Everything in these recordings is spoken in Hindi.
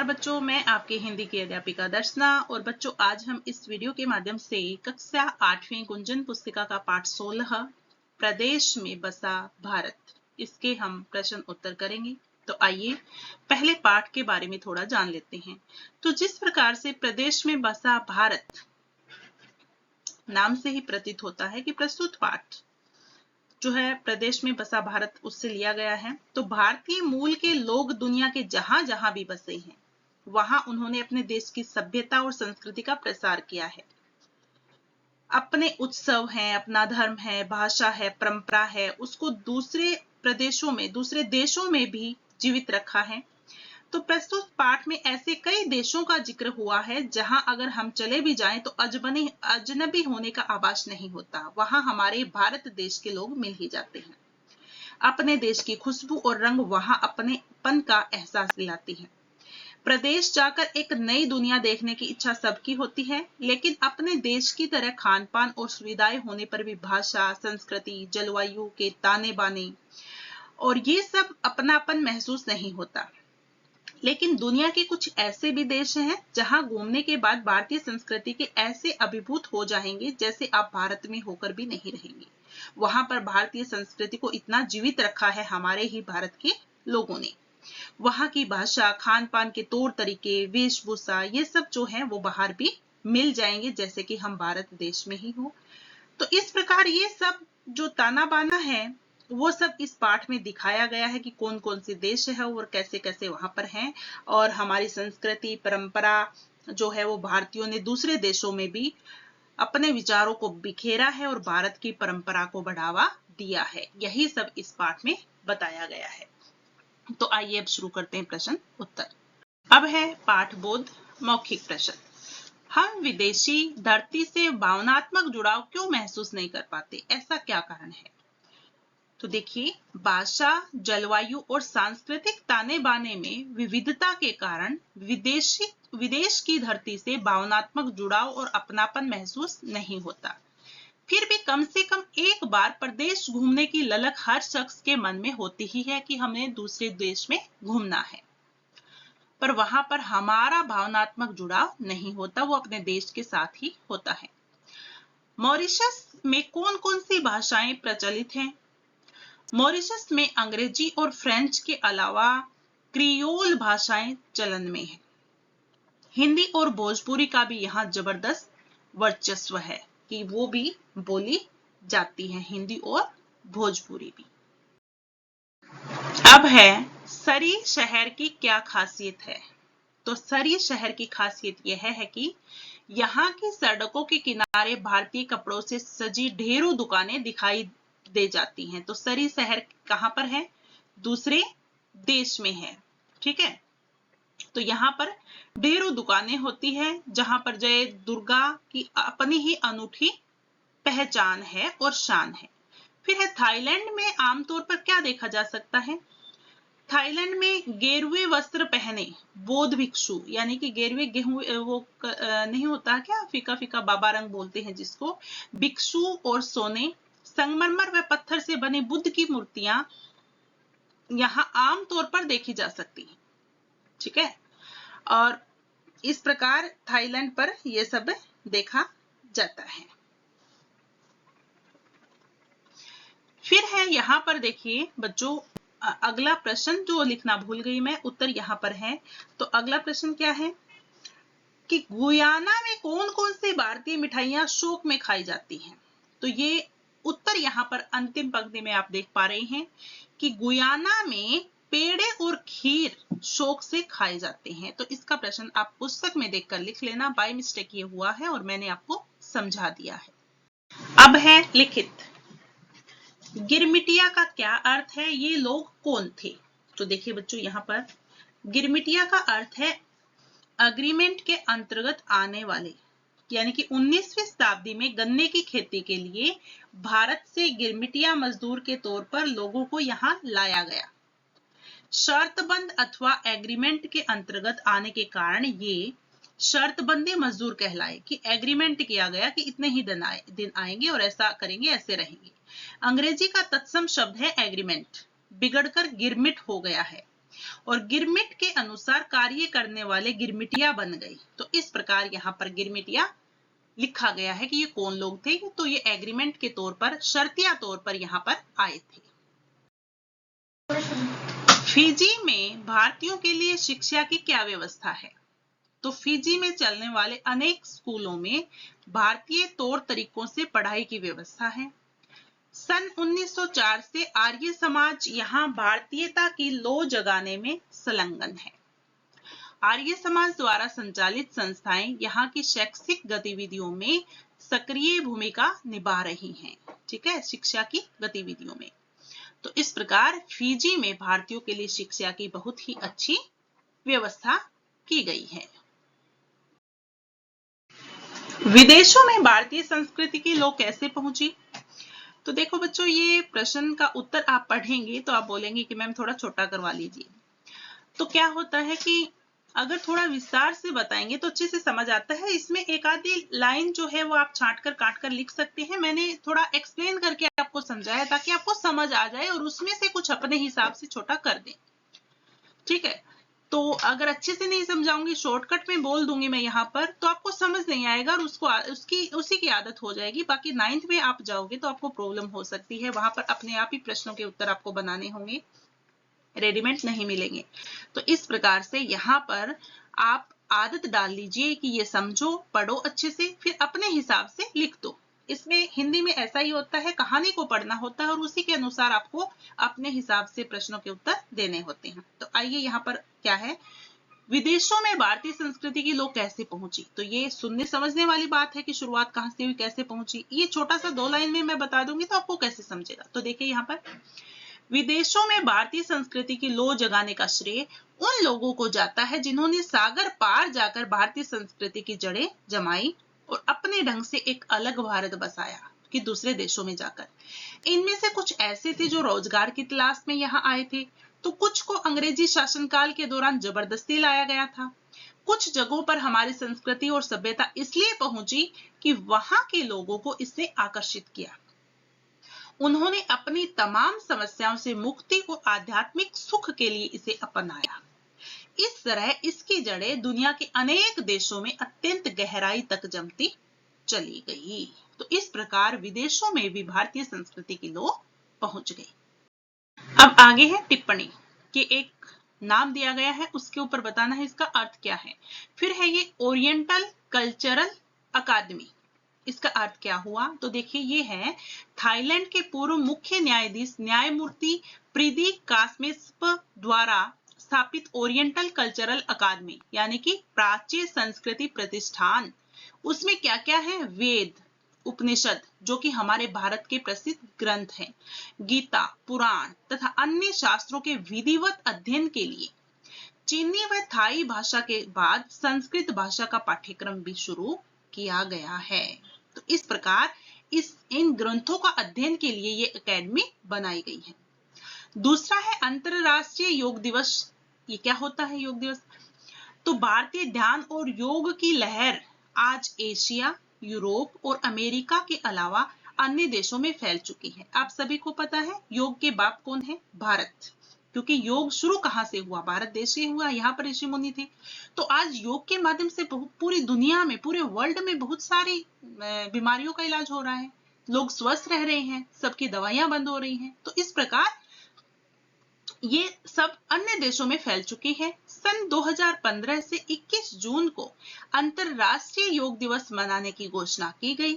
नमस्कार बच्चों, मैं आपकी हिंदी की अध्यापिका दर्शना। और बच्चों, आज हम इस वीडियो के माध्यम से कक्षा 8वीं गुंजन पुस्तिका का पाठ 16 प्रदेश में बसा भारत, इसके हम प्रश्न उत्तर करेंगे। तो आइए पहले पाठ के बारे में थोड़ा जान लेते हैं। तो जिस प्रकार से प्रदेश में बसा भारत नाम से ही प्रतीत होता है कि प्रस्तुत पाठ जो है प्रदेश में बसा भारत उससे लिया गया है। तो भारतीय मूल के लोग दुनिया के जहां जहां भी बसे हैं वहां उन्होंने अपने देश की सभ्यता और संस्कृति का प्रसार किया है। अपने उत्सव हैं, अपना धर्म है, भाषा है, परंपरा है, उसको दूसरे प्रदेशों में, दूसरे देशों में भी जीवित रखा है। तो प्रस्तुत पाठ में ऐसे कई देशों का जिक्र हुआ है जहां अगर हम चले भी जाएं तो अजनबी होने का आभास नहीं होता। वहां हमारे भारत देश के लोग मिल ही जाते हैं। अपने देश की खुशबू और रंग वहां अपनेपन का एहसास दिलाती है। प्रदेश जाकर एक नई दुनिया देखने की इच्छा सबकी होती है, लेकिन अपने देश की तरह खान पान और सुविधाएं होने पर भी भाषा, संस्कृति, जलवायु के ताने बाने और ये सब अपनापन महसूस नहीं होता। लेकिन दुनिया के कुछ ऐसे भी देश हैं जहां घूमने के बाद भारतीय संस्कृति के ऐसे अभिभूत हो जाएंगे जैसे आप भारत में होकर भी नहीं रहेंगे। वहां पर भारतीय संस्कृति को इतना जीवित रखा है हमारे ही भारत के लोगों ने। वहां की भाषा, खान पान के तौर तरीके, वेशभूषा, ये सब जो है वो बाहर भी मिल जाएंगे जैसे कि हम भारत देश में ही हो। तो इस प्रकार ये सब जो ताना बाना है वो सब इस पाठ में दिखाया गया है कि कौन कौन से देश है और कैसे कैसे वहां पर हैं। और हमारी संस्कृति, परंपरा जो है वो भारतीयों ने दूसरे देशों में भी अपने विचारों को बिखेरा है और भारत की परंपरा को बढ़ावा दिया है। यही सब इस पाठ में बताया गया है। तो आइए अब शुरू करते हैं प्रश्न उत्तर। अब है पाठ बोध मौखिक प्रश्न। हम विदेशी धरती से भावनात्मक जुड़ाव क्यों महसूस नहीं कर पाते? ऐसा क्या कारण है? तो देखिए, भाषा, जलवायु और सांस्कृतिक ताने बाने में विविधता के कारण विदेश की धरती से भावनात्मक जुड़ाव और अपनापन महसूस नहीं होता। फिर भी कम से कम एक बार प्रदेश घूमने की ललक हर शख्स के मन में होती ही है कि हमें दूसरे देश में घूमना है, पर वहां पर हमारा भावनात्मक जुड़ाव नहीं होता, वो अपने देश के साथ ही होता है। मॉरिशस में कौन कौन सी भाषाएं प्रचलित हैं? मॉरिशस में अंग्रेजी और फ्रेंच के अलावा क्रियोल भाषाएं चलन में हैं। हिंदी और भोजपुरी का भी यहाँ जबरदस्त वर्चस्व है कि वो भी बोली जाती है, हिंदी और भोजपुरी भी। अब है सरी शहर की क्या खासियत है? तो सरी शहर की खासियत यह है कि यहाँ की सड़कों के किनारे भारतीय कपड़ों से सजी ढेरों दुकानें दिखाई दे जाती हैं। तो सरी शहर कहां पर है? दूसरे देश में है, ठीक है। तो यहाँ पर ढेरों दुकानें होती है जहां पर जय दुर्गा की अपनी ही अनूठी पहचान है और शान है। फिर है थाईलैंड में आमतौर पर क्या देखा जा सकता है? थाईलैंड में गेरुए वस्त्र पहने बौद्ध भिक्षु, यानी कि गेरुए गेहूं वो नहीं होता क्या, फीका फीका बाबा रंग बोलते हैं जिसको, भिक्षु और सोने, संगमरमर व पत्थर से बने बुद्ध की मूर्तियां यहां आमतौर पर देखी जा सकती हैं, ठीक है। और इस प्रकार थाईलैंड पर यह सब देखा जाता है। फिर है यहां पर देखिए बच्चों, अगला प्रश्न जो लिखना भूल गई मैं, उत्तर यहां पर है। तो अगला प्रश्न क्या है कि गुयाना में कौन कौन सी भारतीय मिठाइयां शौक में खाई जाती हैं? तो ये उत्तर यहां पर अंतिम पंक्ति में आप देख पा रहे हैं कि गुयाना में पेड़े और खीर शौक से खाए जाते हैं। तो इसका प्रश्न आप पुस्तक में देखकर लिख लेना, बाय मिस्टेक ये हुआ है और मैंने आपको समझा दिया है। अब है लिखित। गिरमिटिया का क्या अर्थ है? ये लोग कौन थे? तो देखिए बच्चों, यहाँ पर गिरमिटिया का अर्थ है अग्रीमेंट के अंतर्गत आने वाले, यानी कि 19वीं शताब्दी में गन्ने की खेती के लिए भारत से गिरमिटिया मजदूर के तौर पर लोगों को यहाँ लाया गया। शर्तबंद अथवा एग्रीमेंट के अंतर्गत आने के कारण ये शर्तबंदी मजदूर कहलाए कि एग्रीमेंट किया गया कि इतने ही दिन आएंगे और ऐसा करेंगे, ऐसे रहेंगे। अंग्रेजी का तत्सम शब्द है एग्रीमेंट, बिगड़कर गिरमिट हो गया है। और गिरमिट के अनुसार कार्य करने वाले गिरमिटिया बन गए। तो इस प्रकार यहाँ पर गिरमिटिया लिखा गया है कि ये कौन लोग थे। तो ये एग्रीमेंट के तौर पर, शर्तिया तौर पर यहाँ पर आए थे। फिजी में भारतीयों के लिए शिक्षा की क्या व्यवस्था है? तो फिजी में चलने वाले अनेक स्कूलों में भारतीय तौर तरीकों से पढ़ाई की व्यवस्था है। सन 1904 से आर्य समाज यहाँ भारतीयता की लौ जगाने में संलग्न है। आर्य समाज द्वारा संचालित संस्थाएं यहाँ की शैक्षिक गतिविधियों में सक्रिय भूमिका निभा रही हैं। ठीक है, शिक्षा की गतिविधियों में। तो इस प्रकार फिजी में भारतीयों के लिए शिक्षा की बहुत ही अच्छी व्यवस्था की गई है। विदेशों में भारतीय संस्कृति की लौ कैसे पहुंची? तो देखो बच्चों, ये प्रश्न का उत्तर आप पढ़ेंगे तो आप बोलेंगे कि मैम थोड़ा छोटा करवा लीजिए। तो क्या होता है कि अगर थोड़ा विस्तार से बताएंगे तो अच्छे से समझ आता है। इसमें एक आधी लाइन जो है वो आप छांट कर काट कर लिख सकते हैं। मैंने थोड़ा एक्सप्लेन करके आपको समझाया ताकि आपको समझ आ जाए और उसमें से कुछ अपने हिसाब से छोटा कर दें। ठीक है, तो अगर अच्छे से नहीं समझाऊंगी, शॉर्टकट में बोल दूंगी मैं यहाँ पर, तो आपको समझ नहीं आएगा और उसी की आदत हो जाएगी। बाकी 9th में आप जाओगे तो आपको प्रॉब्लम हो सकती है। वहां पर अपने आप ही प्रश्नों के उत्तर आपको बनाने होंगे, रेडीमेड नहीं मिलेंगे। तो इस प्रकार से यहाँ पर आप आदत डाल लीजिए कि ये समझो, पढ़ो अच्छे से, फिर अपने हिसाब से लिख दो। इसमें हिंदी में ऐसा ही होता है, कहानी को पढ़ना होता है और उसी के अनुसार आपको अपने हिसाब से प्रश्नों के उत्तर देने होते हैं। तो आइए यहाँ पर क्या है, विदेशों में भारतीय संस्कृति की लौ कैसे पहुंची। तो ये सुनने समझने वाली बात है कि शुरुआत कहां से हुई, कैसे पहुंची। ये छोटा सा 2 लाइन में मैं बता दूंगी तो आपको कैसे समझेगा। तो देखिए यहाँ पर, विदेशों में भारतीय संस्कृति की लौ जगाने का श्रेय उन लोगों को जाता है जिन्होंने सागर पार जाकर भारतीय संस्कृति की जड़ें जमाई और अपने ढंग से एक अलग भारत बसाया कि दूसरे देशों में जाकर। इनमें से कुछ ऐसे थे जो रोजगार की तलाश में यहाँ आए थे, तो कुछ को अंग्रेजी शासनकाल के दौरान जबरदस्ती लाया गया था। कुछ जगहों पर हमारी संस्कृति और सभ्यता इसलिए पहुंची कि वहां के लोगों को इसने आकर्षित किया। उन्होंने अपनी तमाम समस्याओं से मुक्ति और आध्यात्मिक सुख के लिए इसे अपनाया। इस तरह इसकी जड़ें दुनिया के अनेक देशों में अत्यंत गहराई तक जमती चली गई। तो इस प्रकार विदेशों में भी भारतीय संस्कृति की लौ पहुंच गई। अब आगे है टिप्पणी कि एक नाम दिया गया है, उसके ऊपर बताना है इसका अर्थ क्या है। फिर है ये ओरिएंटल कल्चरल अकादमी, इसका अर्थ क्या हुआ। तो देखिए ये है थाईलैंड के पूर्व मुख्य न्यायाधीश न्यायमूर्ति प्रीति कास्मेस्प द्वारा स्थापित ओरिएंटल कल्चरल अकादमी, यानी कि प्राच्य संस्कृति प्रतिष्ठान। उसमें क्या क्या है, वेद, उपनिषद जो कि हमारे भारत के प्रसिद्ध ग्रंथ हैं, गीता, पुराण तथा अन्य शास्त्रों के विधिवत अध्ययन के लिए चीनी व थाई भाषा के बाद संस्कृत भाषा का पाठ्यक्रम भी शुरू किया गया है। तो इस प्रकार इन ग्रंथों का अध्ययन के लिए ये एकेडमी बनाई गई है। दूसरा है अंतरराष्ट्रीय योग दिवस। ये क्या होता है योग दिवस? तो भारतीय ध्यान और योग की लहर आज एशिया, यूरोप और अमेरिका के अलावा अन्य देशों में फैल चुकी है। आप सभी को पता है योग के बाप कौन है? भारत। क्योंकि योग शुरू कहां से हुआ? भारत देश से हुआ, यहाँ पर ऋषि मुनि थे। तो आज योग के माध्यम से पूरी दुनिया में, पूरे वर्ल्ड में बहुत सारी बीमारियों का इलाज हो रहा है, लोग स्वस्थ रह रहे हैं, सबकी दवाइयां बंद हो रही हैं। तो इस प्रकार ये सब अन्य देशों में फैल चुकी है। सन 2015 से 21 जून को अंतरराष्ट्रीय योग दिवस मनाने की घोषणा की गई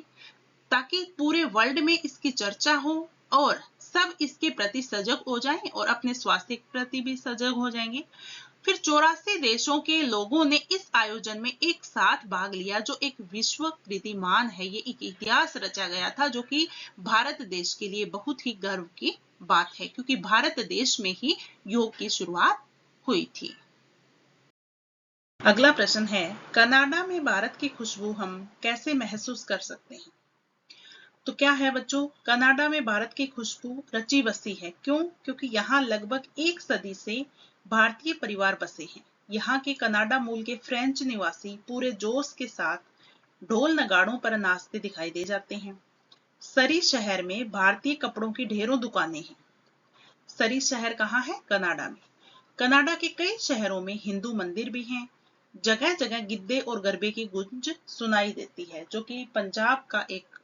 ताकि पूरे वर्ल्ड में इसकी चर्चा हो और सब इसके प्रति सजग हो जाएं और अपने स्वास्थ्य के प्रति भी सजग हो जाएंगे। फिर 84 देशों के लोगों ने इस आयोजन में एक साथ भाग लिया, जो एक विश्व कीर्तिमान है। ये एक इतिहास रचा गया था जो कि भारत देश के लिए बहुत ही गर्व की बात है, क्योंकि भारत देश में ही योग की शुरुआत हुई थी। अगला प्रश्न है, कनाडा में भारत की खुशबू हम कैसे महसूस कर सकते हैं? तो क्या है बच्चों, कनाडा में भारत की खुशबू रची बसी है। क्यों? क्योंकि यहाँ लगभग 1 सदी से भारतीय परिवार बसे हैं। यहाँ के कनाडा मूल के फ्रेंच निवासी पूरे जोश के साथ ढोल नगाड़ों पर नाचते दिखाई दे जाते हैं। सरी शहर में भारतीय कपड़ों की ढेरों दुकानें हैं। सरी शहर कहाँ है? कनाडा में। कनाडा के कई शहरों में हिंदू मंदिर भी हैं। जगह जगह गिद्दे और गरबे की गूंज सुनाई देती है, जो कि पंजाब का एक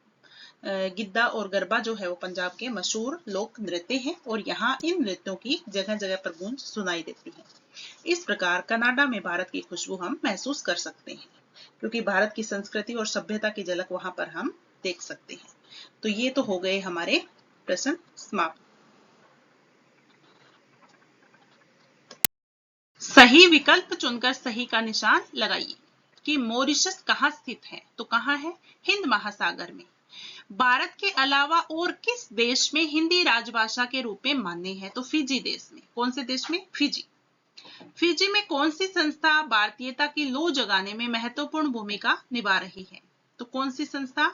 गिद्दा और गरबा जो है वो पंजाब के मशहूर लोक नृत्य हैं और यहाँ इन नृत्यों की जगह जगह पर गूंज सुनाई देती है। इस प्रकार कनाडा में भारत की खुशबू हम महसूस कर सकते हैं, क्योंकि भारत की संस्कृति और सभ्यता की झलक वहां पर हम देख सकते हैं। तो ये तो हो गए हमारे प्रश्न समाप्त। सही विकल्प चुनकर सही का निशान लगाइए कि मॉरिशस कहाँ स्थित है। तो कहाँ है? हिंद महासागर में। भारत के अलावा और किस देश में हिंदी राजभाषा के रूप में मान्य है? तो फिजी देश में। कौन से देश में? फिजी। फिजी में कौन सी संस्था भारतीयता की लौ जगाने में महत्वपूर्ण भूमिका निभा रही है? तो कौन सी संस्था?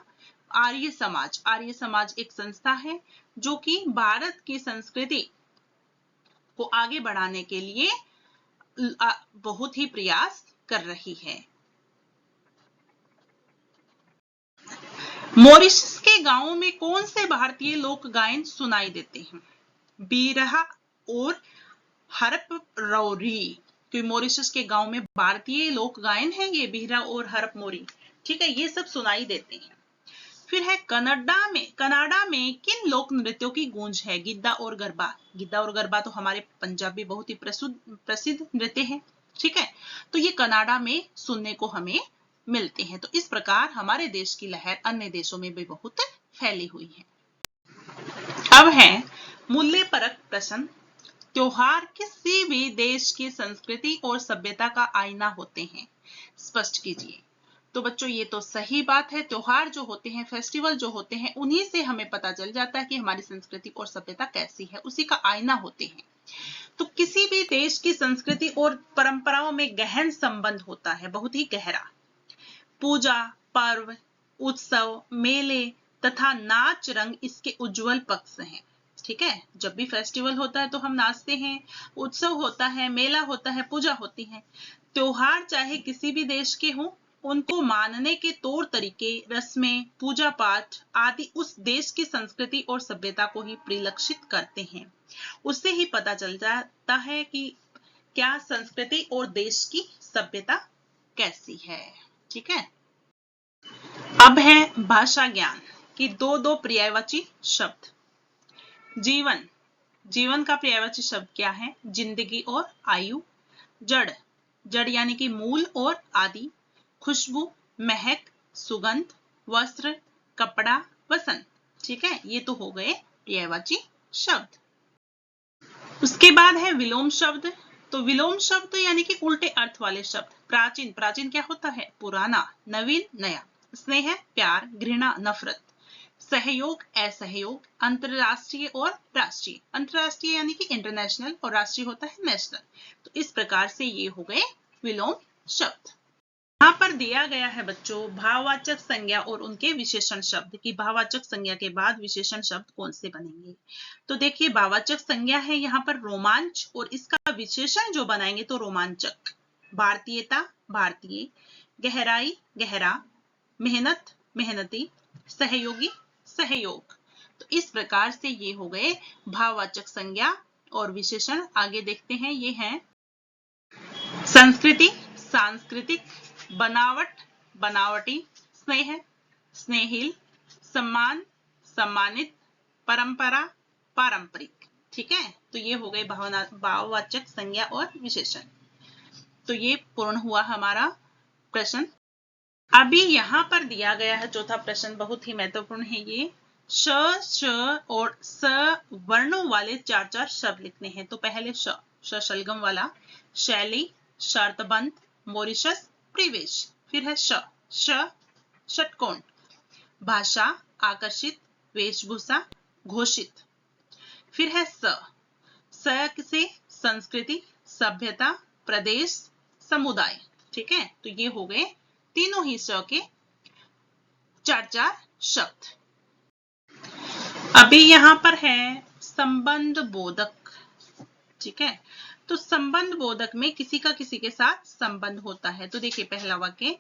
आर्य समाज। आर्य समाज एक संस्था है जो कि भारत की संस्कृति को आगे बढ़ाने के लिए बहुत ही प्रयास कर रही है। मॉरिशस के गांवों में कौन से भारतीय लोक गायन सुनाई देते हैं? बीरहा और हरप रौरी। क्योंकि मॉरिशस के गांव में भारतीय लोक गायन है, ये बीरहा और हरप मोरी, ठीक है, ये सब सुनाई देते हैं। फिर है कनाडा में किन लोक नृत्यों की गूंज है? गिद्दा और गरबा। गिद्दा और गरबा तो हमारे पंजाबी बहुत ही प्रसिद्ध नृत्य है, ठीक है, तो ये कनाडा में सुनने को हमें मिलते हैं। तो इस प्रकार हमारे देश की लहर अन्य देशों में भी बहुत फैली हुई है। अब है मूल्य परक प्रश्न। त्योहार किसी भी देश की संस्कृति और सभ्यता का आईना होते हैं, स्पष्ट कीजिए। तो बच्चों ये तो सही बात है। त्योहार जो होते हैं, फेस्टिवल जो होते हैं, उन्हीं से हमें पता चल जाता है कि हमारी संस्कृति और सभ्यता कैसी है, उसी का आईना होते हैं। तो किसी भी देश की संस्कृति और परंपराओं में गहन संबंध होता है, बहुत ही गहरा। पूजा, पर्व, उत्सव, मेले तथा नाच रंग इसके उज्जवल पक्ष हैं, ठीक है। जब भी फेस्टिवल होता है तो हम नाचते हैं, उत्सव होता है, मेला होता है, पूजा होती है। त्योहार चाहे किसी भी देश के हों, उनको मानने के तौर तरीके, रस्में, पूजा पाठ आदि उस देश की संस्कृति और सभ्यता को ही परिलक्षित करते हैं। उससे ही पता चल जाता है कि क्या संस्कृति और देश की सभ्यता कैसी है, ठीक है। अब है भाषा ज्ञान की दो पर्यायवाची शब्द। जीवन, जीवन का पर्यायवाची शब्द क्या है? जिंदगी और आयु। जड़, जड़ यानी कि मूल और आदि। खुशबू, महक, सुगंध। वस्त्र, कपड़ा, वसंत, ठीक है, ये तो हो गए पर्यायवाची शब्द। उसके बाद है विलोम शब्द। तो विलोम शब्द यानी कि उल्टे अर्थ वाले शब्द। प्राचीन, प्राचीन क्या होता है? पुराना। नवीन, नया। स्नेह, प्यार। घृणा, नफरत। सहयोग, असहयोग। अंतरराष्ट्रीय और राष्ट्रीय। अंतरराष्ट्रीय यानी कि इंटरनेशनल और राष्ट्रीय होता है नेशनल। तो इस प्रकार से ये हो गए विलोम शब्द। यहाँ पर दिया गया है बच्चों भाववाचक संज्ञा और उनके विशेषण शब्द की भाववाचक संज्ञा के बाद विशेषण शब्द कौन से बनेंगे। तो देखिए भाववाचक संज्ञा है यहाँ पर रोमांच, और इसका विशेषण जो बनाएंगे तो रोमांचक। भारतीयता, भारतीय। गहराई, गहरा। मेहनत, मेहनती। सहयोगी, सहयोग। तो इस प्रकार से ये हो गए भाववाचक संज्ञा और विशेषण। आगे देखते हैं, ये है संस्कृति, सांस्कृतिक। बनावट, बनावटी। स्नेह, स्नेहिल। सम्मान, सम्मानित। परंपरा, पारंपरिक, ठीक है। तो ये हो गए भाववाचक संज्ञा और विशेषण। तो ये पूर्ण हुआ हमारा प्रश्न। अभी यहाँ पर दिया गया है चौथा प्रश्न, बहुत ही महत्वपूर्ण है ये। श, श और स वर्णों वाले चार चार शब्द लिखने हैं। तो पहले श, शलगम वाला। शैली, शर्तबंध, मॉरिशस, परिवेश। फिर है श, षटकोण। भाषा, आकर्षित, वेशभूषा, घोषित। फिर है स से संस्कृति, सभ्यता, प्रदेश, समुदाय, ठीक है। तो ये हो गए तीनों ही स के चार चार शब्द। अभी यहां पर है संबंध बोधक, ठीक है। तो संबंध बोधक में किसी का किसी के साथ संबंध होता है। तो देखिए पहला वाक्य,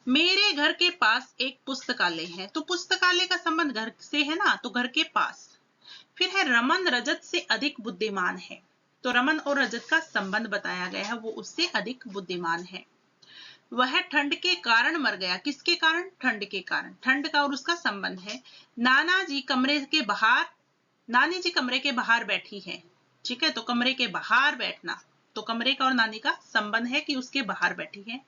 मेरे घर के पास एक पुस्तकालय है। तो पुस्तकालय का संबंध घर से है ना, तो घर के पास। फिर है रमन रजत से अधिक बुद्धिमान है। तो रमन और रजत का संबंध बताया गया है, वो उससे अधिक बुद्धिमान है। वह ठंड के कारण मर गया। किसके कारण? ठंड के कारण। ठंड का और उसका संबंध है। नानी जी कमरे के बाहर बैठी है। ठीक है, तो कमरे के बाहर बैठना, तो कमरे का और नानी का संबंध है कि उसके बाहर बैठी है।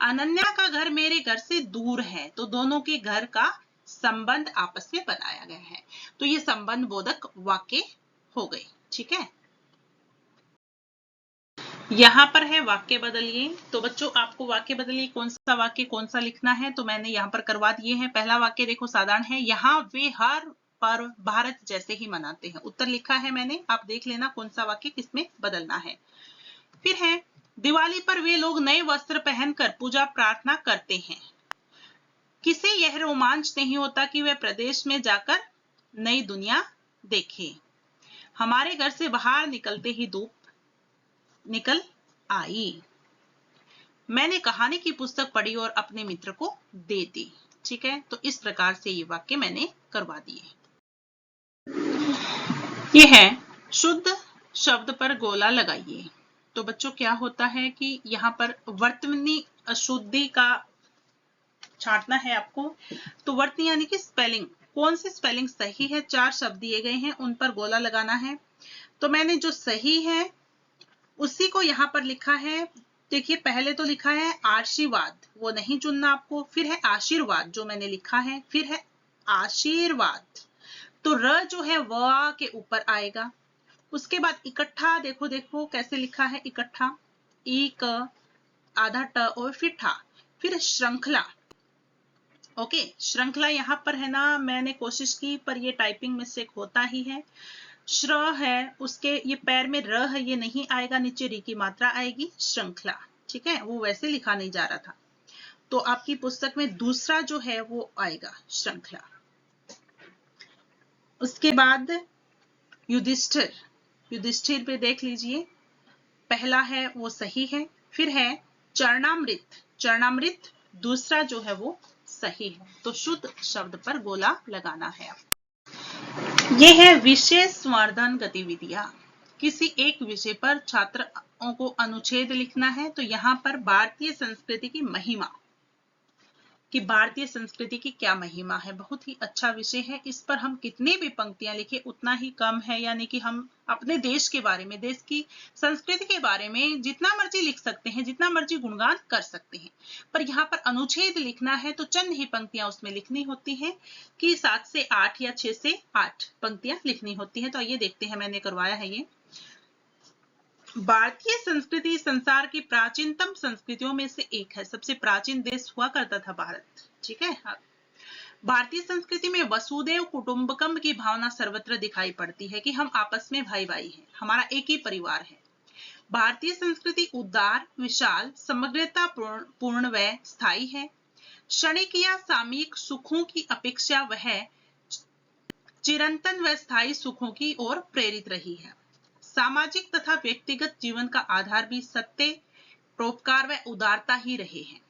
अनन्या का घर मेरे घर से दूर है, तो दोनों के घर का संबंध आपस में बनाया गया है। तो ये संबंध बोधक वाक्य हो गए। ठीक है, यहाँ पर है वाक्य बदलिए। तो बच्चों आपको वाक्य बदलिए, कौन सा वाक्य कौन सा लिखना है, तो मैंने यहाँ पर करवा दिए हैं। पहला वाक्य देखो साधारण है, यहाँ वे हर पर्व भारत जैसे ही मनाते हैं। उत्तर लिखा है मैंने, आप देख लेना कौन सा वाक्य किसमें बदलना है। फिर है, दिवाली पर वे लोग नए वस्त्र पहनकर पूजा प्रार्थना करते हैं। किसे यह रोमांच नहीं होता कि वह प्रदेश में जाकर नई दुनिया देखे। हमारे घर से बाहर निकलते ही धूप निकल आई। मैंने कहानी की पुस्तक पढ़ी और अपने मित्र को दे दी। ठीक है, तो इस प्रकार से ये वाक्य मैंने करवा दिए। ये है शुद्ध शब्द पर गोला लगाइए। तो बच्चों क्या होता है कि यहाँ पर वर्तनी अशुद्धि का छांटना है आपको। तो वर्तनी यानी कि स्पेलिंग, कौन सी स्पेलिंग सही है, 4 शब्द दिए गए हैं, उन पर गोला लगाना है। तो मैंने जो सही है उसी को यहाँ पर लिखा है। देखिए पहले तो लिखा है आशीर्वाद, वो नहीं चुनना आपको। फिर है आशीर्वाद जो मैंने लिखा है, फिर है आशीर्वाद, तो र जो है व के ऊपर आएगा। उसके बाद इकट्ठा, देखो देखो कैसे लिखा है इकट्ठा, ई क आधा ट और फिर ठा। फिर श्रृंखला, ओके श्रृंखला यहाँ पर है ना, मैंने कोशिश की पर ये टाइपिंग मिस्टेक होता ही है। श्र है, उसके ये पैर में र है, ये नहीं आएगा, नीचे री की मात्रा आएगी, श्रृंखला। ठीक है, वो वैसे लिखा नहीं जा रहा था, तो आपकी पुस्तक में दूसरा जो है वो आएगा श्रृंखला। उसके बाद युधिष्ठिर, युधिष्ठिर पे देख लीजिए, पहला है वो सही है। फिर है चरणामृत, चरणामृत दूसरा जो है वो सही है। तो शुद्ध शब्द पर गोला लगाना है। ये है विषय संवर्धन गतिविधियां। किसी एक विषय पर छात्रों को अनुच्छेद लिखना है। तो यहाँ पर भारतीय संस्कृति की महिमा, कि भारतीय संस्कृति की क्या महिमा है, बहुत ही अच्छा विषय है। इस पर हम कितनी भी पंक्तियां लिखे उतना ही कम है, यानी कि हम अपने देश के बारे में, देश की संस्कृति के बारे में जितना मर्जी लिख सकते हैं, जितना मर्जी गुणगान कर सकते हैं, पर यहाँ पर अनुच्छेद लिखना है तो चंद ही पंक्तियां उसमें लिखनी होती हैं, कि 7 से 8 या 6 से 8 पंक्तियां लिखनी होती है। तो आइए देखते हैं, मैंने करवाया है ये। भारतीय संस्कृति संसार की प्राचीनतम संस्कृतियों में से एक है। सबसे प्राचीन देश हुआ करता था भारत। ठीक है, भारतीय संस्कृति में वसुदेव कुटुंबकम की भावना सर्वत्र दिखाई पड़ती है, कि हम आपस में भाई भाई हैं, हमारा एक ही परिवार है। भारतीय संस्कृति उदार, विशाल, समग्रता पूर्ण व स्थायी है। क्षणिक या सामयिक सुखों की अपेक्षा वह चिरंतन व स्थायी सुखों की ओर प्रेरित रही है। सामाजिक तथा व्यक्तिगत जीवन का आधार भी सत्य, परोपकार व उदारता ही रहे हैं।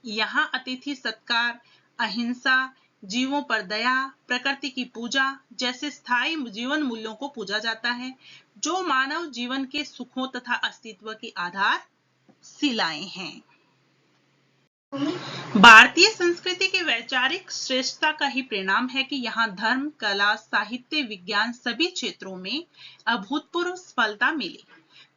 यहाँ अतिथि सत्कार, अहिंसा, जीवों पर दया, प्रकृति की पूजा जैसे स्थायी जीवन मूल्यों को पूजा जाता है, जो मानव जीवन के सुखों तथा अस्तित्व के आधार शिलाएं हैं। भारतीय संस्कृति के वैचारिक श्रेष्ठता का ही परिणाम है कि यहाँ धर्म, कला, साहित्य, विज्ञान सभी क्षेत्रों में अभूतपूर्व सफलता मिली।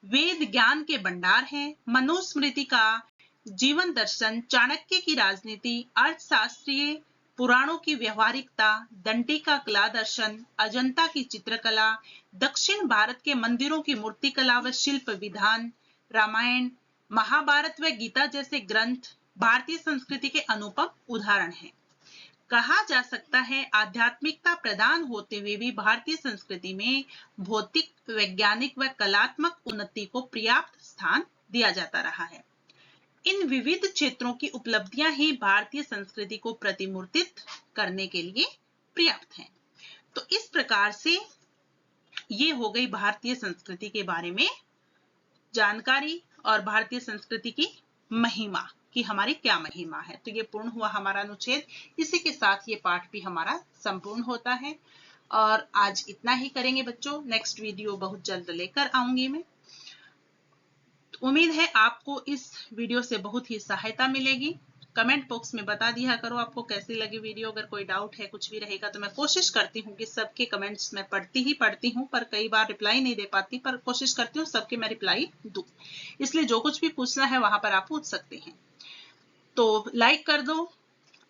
वेद ज्ञान के भंडार हैं। मनुस्मृति का जीवन दर्शन, चाणक्य की राजनीति, अर्थशास्त्रीय पुराणों की व्यवहारिकता, दंडी का कला दर्शन, अजंता की चित्रकला, दक्षिण भारत के मंदिरों की मूर्तिकला व शिल्प विधान, रामायण, महाभारत व गीता जैसे ग्रंथ भारतीय संस्कृति के अनुपम उदाहरण हैं। कहा जा सकता है आध्यात्मिकता प्रदान होते हुए भी भारतीय संस्कृति में भौतिक, वैज्ञानिक व कलात्मक उन्नति को पर्याप्त स्थान दिया जाता रहा है। इन विविध क्षेत्रों की उपलब्धियां ही भारतीय संस्कृति को प्रतिमूर्तित करने के लिए पर्याप्त हैं। तो इस प्रकार से ये हो गई भारतीय संस्कृति के बारे में जानकारी और भारतीय संस्कृति की महिमा, कि हमारी क्या महिमा है। तो ये पूर्ण हुआ हमारा अनुच्छेद। इसी के साथ ये पाठ भी हमारा संपूर्ण होता है। और आज इतना ही करेंगे बच्चों, नेक्स्ट वीडियो बहुत जल्द लेकर आऊंगी मैं। उम्मीद है आपको इस वीडियो से बहुत ही सहायता मिलेगी। कमेंट बॉक्स में बता दिया करो आपको कैसी लगी वीडियो। अगर कोई डाउट है, कुछ भी रहेगा, तो मैं कोशिश करती हूँ कि सबके कमेंट्स मैं पढ़ती हूँ, पर कई बार रिप्लाई नहीं दे पाती, पर कोशिश करती हूँ सबके मैं रिप्लाई दूँ। इसलिए जो कुछ भी पूछना है वहां पर आप पूछ सकते हैं। तो लाइक कर दो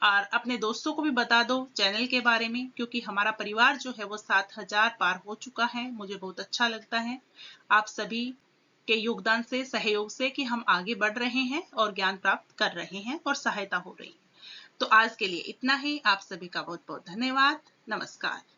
और अपने दोस्तों को भी बता दो चैनल के बारे में, क्योंकि हमारा परिवार जो है वो 7,000 पार हो चुका है। मुझे बहुत अच्छा लगता है आप सभी के योगदान से, सहयोग से, कि हम आगे बढ़ रहे हैं और ज्ञान प्राप्त कर रहे हैं और सहायता हो रही है। तो आज के लिए इतना ही। आप सभी का बहुत बहुत धन्यवाद। नमस्कार।